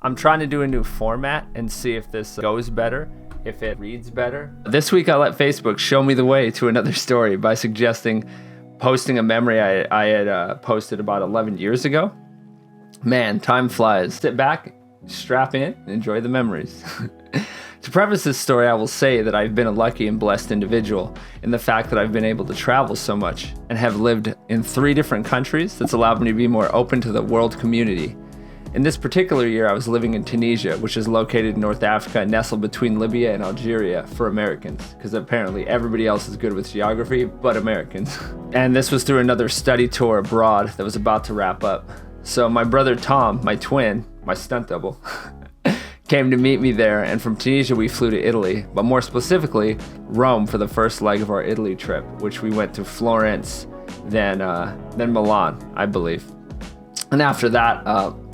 I'm trying to do a new format and see if this goes better, if it reads better. This week I let Facebook show me the way to another story by suggesting posting a memory I had posted about 11 years ago. Man, time flies. Sit back, strap in, and enjoy the memories. To preface this story, I will say that I've been a lucky and blessed individual in the fact that I've been able to travel so much and have lived in 3 different countries that's allowed me to be more open to the world community. In this particular year, I was living in Tunisia, which is located in North Africa, nestled between Libya and Algeria for Americans, because apparently everybody else is good with geography but Americans. And this was through another study tour abroad that was about to wrap up. So my brother Tom, my twin, my stunt double, came to meet me there, and from Tunisia we flew to Italy, but more specifically, Rome for the first leg of our Italy trip, which we went to Florence, then Milan, I believe. And after that,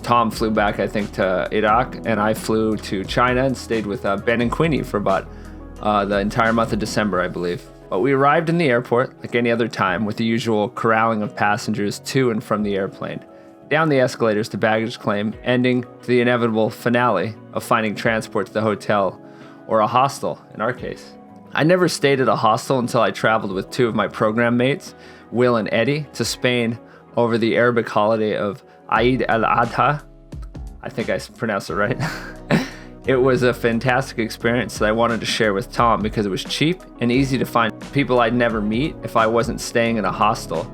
Tom flew back, I think, to Iraq, and I flew to China and stayed with Ben and Queenie for about the entire month of December, I believe. But we arrived in the airport like any other time with the usual corralling of passengers to and from the airplane, down the escalators to baggage claim, ending to the inevitable finale of finding transport to the hotel or a hostel, in our case. I never stayed at a hostel until I traveled with 2 of my program mates, Will and Eddie, to Spain over the Arabic holiday of Eid al-Adha. I think I pronounced it right. It was a fantastic experience that I wanted to share with Tom because it was cheap and easy to find people I'd never meet if I wasn't staying in a hostel.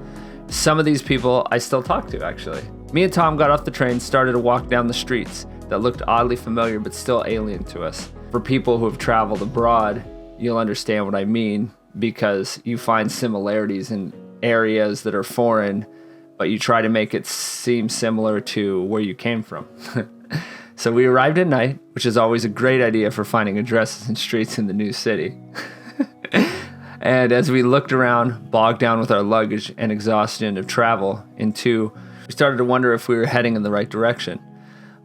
Some of these people I still talk to, actually. Me and Tom got off the train, started to walk down the streets that looked oddly familiar but still alien to us. For people who have traveled abroad, you'll understand what I mean because you find similarities in areas that are foreign, but you try to make it seem similar to where you came from. So we arrived at night, which is always a great idea for finding addresses and streets in the new city. And as we looked around, bogged down with our luggage and exhaustion of travel, we started to wonder if we were heading in the right direction.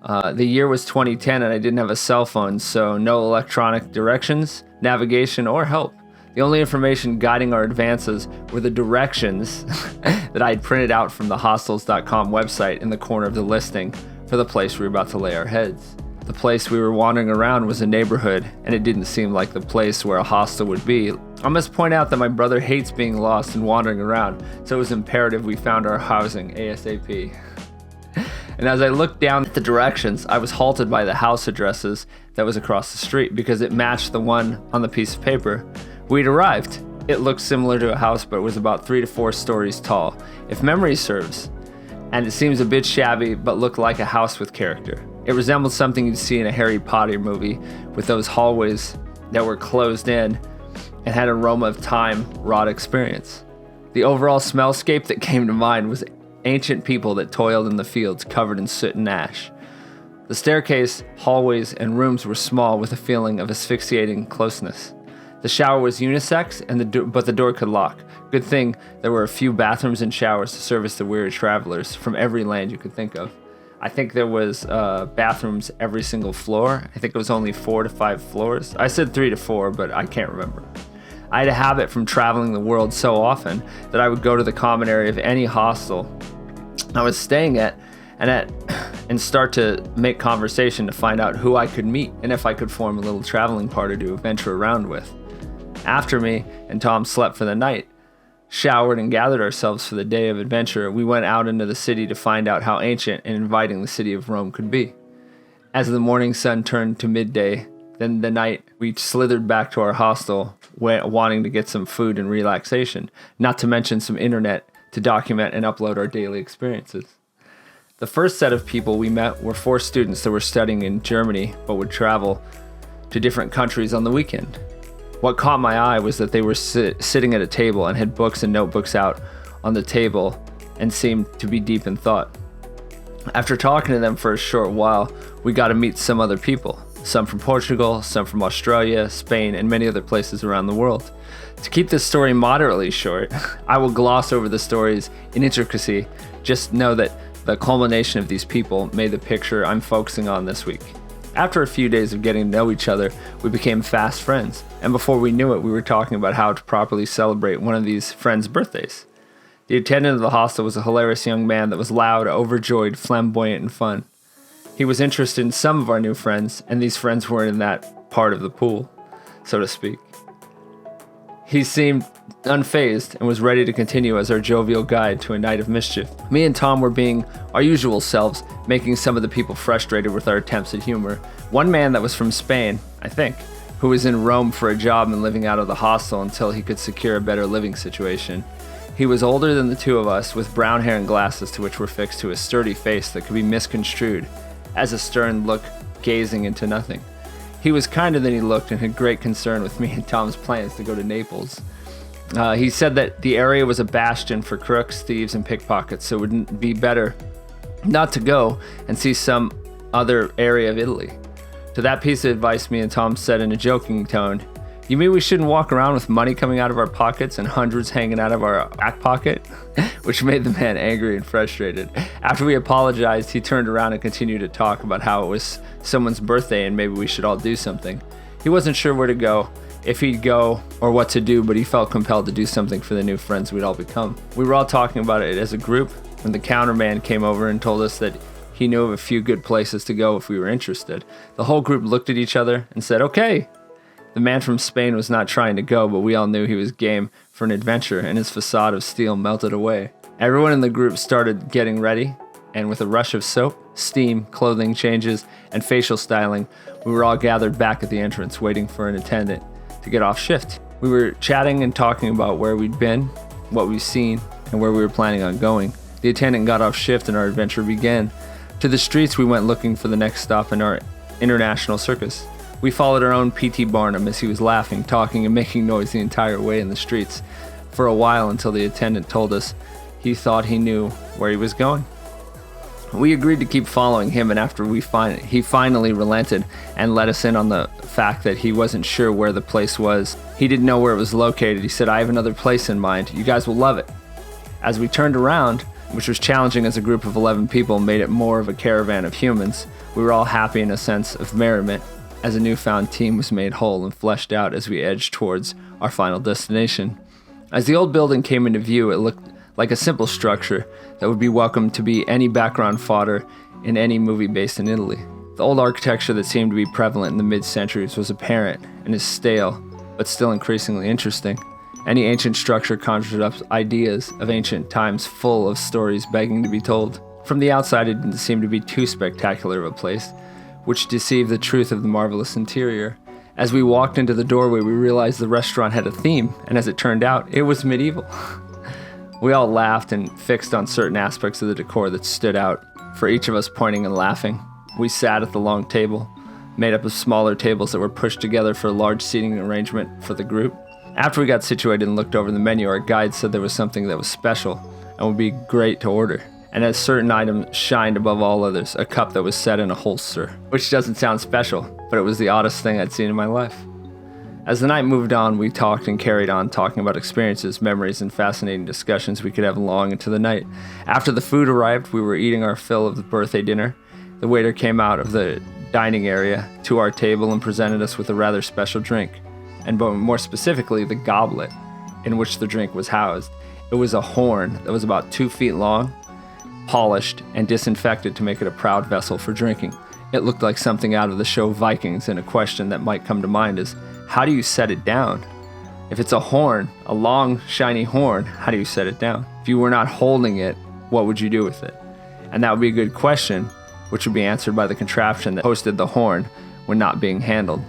The year was 2010 and I didn't have a cell phone, so no electronic directions, navigation, or help. The only information guiding our advances were the directions that I had printed out from the hostels.com website in the corner of the listing for the place we were about to lay our heads. The place we were wandering around was a neighborhood, and it didn't seem like the place where a hostel would be. I must point out that my brother hates being lost and wandering around, so it was imperative we found our housing ASAP. And as I looked down at the directions, I was halted by the house addresses that was across the street because it matched the one on the piece of paper. We'd arrived. It looked similar to a house, but it was about 3 to 4 stories tall, if memory serves. And it seems a bit shabby, but looked like a house with character. It resembled something you'd see in a Harry Potter movie, with those hallways that were closed in and had an aroma of time, wrought experience. The overall smellscape that came to mind was ancient people that toiled in the fields covered in soot and ash. The staircase, hallways, and rooms were small with a feeling of asphyxiating closeness. The shower was unisex, but the door could lock. Good thing there were a few bathrooms and showers to service the weary travelers from every land you could think of. I think there was bathrooms every single floor. I think it was only 4 to 5 floors. I said 3 to 4, but I can't remember. I had a habit from traveling the world so often that I would go to the common area of any hostel I was staying at and start to make conversation to find out who I could meet and if I could form a little traveling party to venture around with. After me and Tom slept for the night, showered and gathered ourselves for the day of adventure, we went out into the city to find out how ancient and inviting the city of Rome could be. As the morning sun turned to midday, then the night, we slithered back to our hostel, wanting to get some food and relaxation, not to mention some internet to document and upload our daily experiences. The first set of people we met were 4 students that were studying in Germany but would travel to different countries on the weekend. What caught my eye was that they were sitting at a table and had books and notebooks out on the table and seemed to be deep in thought. After talking to them for a short while, we got to meet some other people, some from Portugal, some from Australia, Spain, and many other places around the world. To keep this story moderately short, I will gloss over the stories in intricacy. Just know that the culmination of these people made the picture I'm focusing on this week. After a few days of getting to know each other, we became fast friends, and before we knew it, we were talking about how to properly celebrate one of these friends' birthdays. The attendant of the hostel was a hilarious young man that was loud, overjoyed, flamboyant, and fun. He was interested in some of our new friends, and these friends weren't in that part of the pool, so to speak. He seemed unfazed and was ready to continue as our jovial guide to a night of mischief. Me and Tom were being our usual selves, making some of the people frustrated with our attempts at humor. One man that was from Spain, I think, who was in Rome for a job and living out of the hostel until he could secure a better living situation. He was older than the two of us, with brown hair and glasses to which were fixed to a sturdy face that could be misconstrued as a stern look gazing into nothing. He was kinder than he looked and had great concern with me and Tom's plans to go to Naples. He said that the area was a bastion for crooks, thieves, and pickpockets, so it would be better not to go and see some other area of Italy. To that piece of advice, me and Tom said in a joking tone, "You mean we shouldn't walk around with money coming out of our pockets and hundreds hanging out of our back pocket?" Which made the man angry and frustrated. After we apologized, he turned around and continued to talk about how it was someone's birthday and maybe we should all do something. He wasn't sure where to go, if he'd go, or what to do, but he felt compelled to do something for the new friends we'd all become. We were all talking about it as a group when the counterman came over and told us that he knew of a few good places to go if we were interested. The whole group looked at each other and said, "Okay." The man from Spain was not trying to go, but we all knew he was game for an adventure, and his facade of steel melted away. Everyone in the group started getting ready, and with a rush of soap, steam, clothing changes, and facial styling, we were all gathered back at the entrance waiting for an attendant to get off shift. We were chatting and talking about where we'd been, what we've seen, and where we were planning on going. The attendant got off shift and our adventure began. To the streets we went looking for the next stop in our international circus. We followed our own P.T. Barnum as he was laughing, talking, and making noise the entire way in the streets for a while until the attendant told us he thought he knew where he was going. We agreed to keep following him, and after he finally relented and let us in on the fact that he wasn't sure where the place was. He didn't know where it was located. He said, "I have another place in mind. You guys will love it." As we turned around, which was challenging as a group of 11 people made it more of a caravan of humans, we were all happy in a sense of merriment as a newfound team was made whole and fleshed out as we edged towards our final destination. As the old building came into view, it looked like a simple structure that would be welcome to be any background fodder in any movie based in Italy. The old architecture that seemed to be prevalent in the mid-centuries was apparent and is stale, but still increasingly interesting. Any ancient structure conjured up ideas of ancient times full of stories begging to be told. From the outside, it didn't seem to be too spectacular of a place, which deceived the truth of the marvelous interior. As we walked into the doorway, we realized the restaurant had a theme, and as it turned out, it was medieval. We all laughed and fixed on certain aspects of the decor that stood out, for each of us pointing and laughing. We sat at the long table, made up of smaller tables that were pushed together for a large seating arrangement for the group. After we got situated and looked over the menu, our guide said there was something that was special and would be great to order. And as certain items shined above all others, a cup that was set in a holster, which doesn't sound special, but it was the oddest thing I'd seen in my life. As the night moved on, we talked and carried on talking about experiences, memories, and fascinating discussions we could have long into the night. After the food arrived, we were eating our fill of the birthday dinner. The waiter came out of the dining area to our table and presented us with a rather special drink, and more specifically, the goblet in which the drink was housed. It was a horn that was about 2 feet long, polished and disinfected to make it a proud vessel for drinking. It looked like something out of the show Vikings, and a question that might come to mind is, how do you set it down? If it's a horn, a long, shiny horn, how do you set it down? If you were not holding it, what would you do with it? And that would be a good question, which would be answered by the contraption that hosted the horn when not being handled.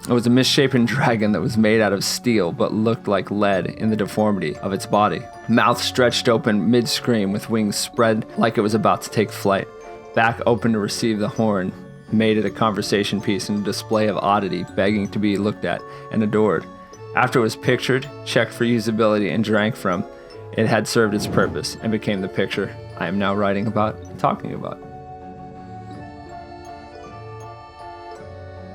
It was a misshapen dragon that was made out of steel but looked like lead in the deformity of its body. Mouth stretched open mid-scream with wings spread like it was about to take flight. Back open to receive the horn made it a conversation piece and a display of oddity begging to be looked at and adored. After it was pictured, checked for usability, and drank from, it had served its purpose and became the picture I am now writing about and talking about.